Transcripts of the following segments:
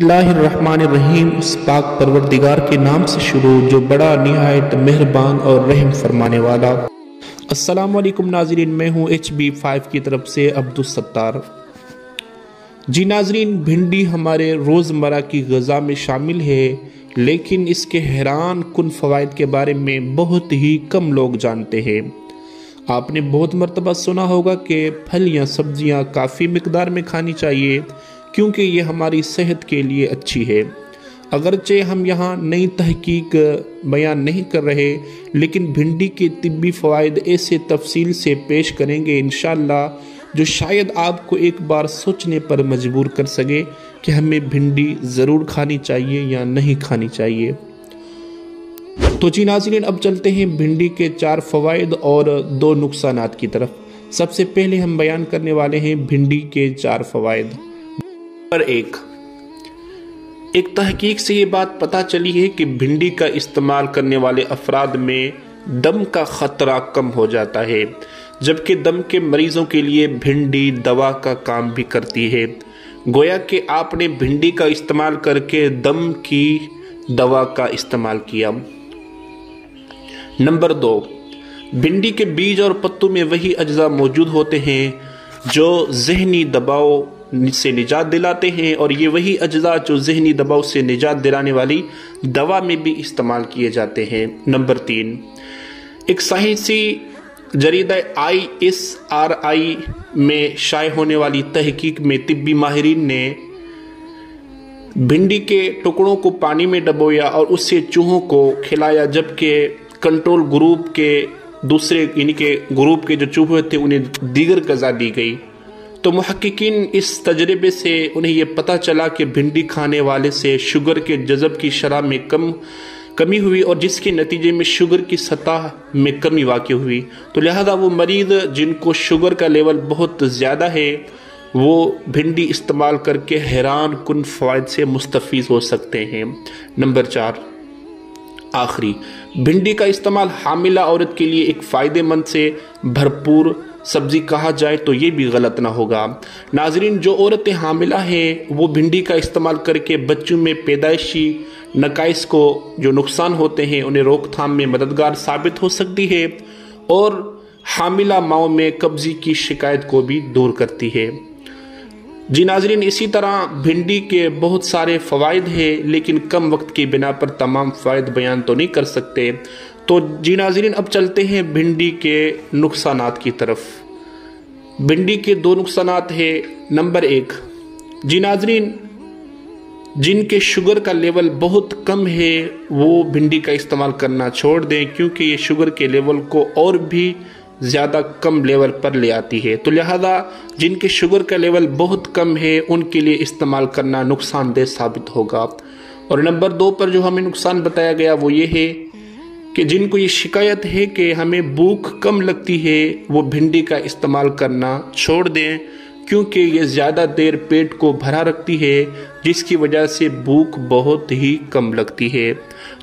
बिस्मिल्लाहिर्रहमानिर्रहीम। उस पाक परवरदिगार के नाम से शुरू जो बड़ा निहायत मेहरबान और रहम फरमाने वाला। अस्सलाम वालेकुम नाज़रीन, मैं हूँ HB5 की तरफ से अब्दुल सत्तार। जी नाज़रीन, भिंडी हमारे रोज़मर्रा की ग़ज़ा में शामिल है, लेकिन इसके हैरान कुन फ़वाइद के बारे में बहुत ही कम लोग जानते हैं। आपने बहुत मरतबा सुना होगा कि फल या सब्जियाँ काफ़ी मिकदार में खानी चाहिए क्योंकि ये हमारी सेहत के लिए अच्छी है। अगरचे हम यहाँ नई तहकीक बयान नहीं कर रहे, लेकिन भिंडी के तिब्बी फ़वाइद ऐसे तफसील से पेश करेंगे इंशाअल्लाह जो शायद आपको एक बार सोचने पर मजबूर कर सके कि हमें भिंडी ज़रूर खानी चाहिए या नहीं खानी चाहिए। तो जी नाज़रीन, अब चलते हैं भिंडी के 4 फ़वाइद और 2 नुकसानात की तरफ। सबसे पहले हम बयान करने वाले हैं भिंडी के 4 फ़वाइद। नंबर 1, एक तहकीक से ये बात पता चली है कि भिंडी का इस्तेमाल करने वाले अफराद में दम का ख़तरा कम हो जाता है, जबकि दम के मरीज़ों के लिए भिंडी दवा का काम भी करती है। गोया कि आपने भिंडी का इस्तेमाल करके दम की दवा का इस्तेमाल किया। नंबर 2, भिंडी के बीज और पत्तों में वही अज्जा मौजूद होते हैं जो ज़हनी दबाव से निजात दिलाते हैं, और ये वही अज्जा जो ज़हनी दबाव से निजात दिलाने वाली दवा में भी इस्तेमाल किए जाते हैं। नंबर 3, एक साइंसी जरीदा ISRI में शाये होने वाली तहकीक में तिब्बी माहिरीन ने भिंडी के टुकड़ों को पानी में डबोया और उससे चूहों को खिलाया, जबकि कंट्रोल ग्रुप के दूसरे यानी के ग्रुप के जो चूहे थे उन्हें दीगर ग़ज़ा दी गई। तो मुहक्किकीन इस तजर्बे से उन्हें यह पता चला कि भिंडी खाने वाले से शुगर के जज़ब की शरह में कमी हुई, और जिसके नतीजे में शुगर की सतह में कमी वाक़ई हुई। तो लिहाजा वो मरीज़ जिनको शुगर का लेवल बहुत ज़्यादा है वो भिंडी इस्तेमाल करके हैरान कुन फ़वाइद से मुस्तफ़ीज़ हो सकते हैं। नंबर 4, आखिरी, भिंडी का इस्तेमाल हामिला औरत के लिए एक फ़ायदेमंद से भरपूर सब्ज़ी कहा जाए तो ये भी गलत ना होगा। नाज़रीन, जो औरतें हामिला हैं वो भिंडी का इस्तेमाल करके बच्चों में पैदाइशी नकाइस को जो नुकसान होते हैं उन्हें रोकथाम में मददगार साबित हो सकती है, और हामिला माओं में कब्ज़ी की शिकायत को भी दूर करती है। जी नाज़रीन, इसी तरह भिंडी के बहुत सारे फ़वाइद हैं, लेकिन कम वक्त की बिना पर तमाम फ़वाइद बयान तो नहीं कर सकते। तो जी नाज़रीन, अब चलते हैं भिंडी के नुकसानात की तरफ। भिंडी के 2 नुकसानात हैं। नंबर 1, जी नाज़रीन, जिनके शुगर का लेवल बहुत कम है वो भिंडी का इस्तेमाल करना छोड़ दें, क्योंकि ये शुगर के लेवल को और भी ज़्यादा कम लेवल पर ले आती है। तो लिहाजा जिनके शुगर का लेवल बहुत कम है उनके लिए इस्तेमाल करना नुकसानदेह साबित होगा। और नंबर 2 पर जो हमें नुकसान बताया गया वो ये है कि जिनको ये शिकायत है कि हमें भूख कम लगती है वो भिंडी का इस्तेमाल करना छोड़ दें, क्योंकि ये ज़्यादा देर पेट को भरा रखती है, जिसकी वजह से भूख बहुत ही कम लगती है।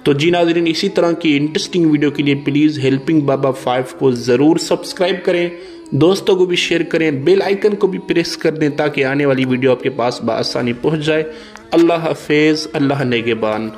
तो जी नाज़रीन, इसी तरह की इंटरेस्टिंग वीडियो के लिए प्लीज़ हेल्पिंग बाबा 5 को ज़रूर सब्सक्राइब करें, दोस्तों को भी शेयर करें, बेल आइकन को भी प्रेस कर दें ताकि आने वाली वीडियो आपके पास बआसानी पहुँच जाए। अल्लाह हाफ़िज़, अल्लाह नेगेबान।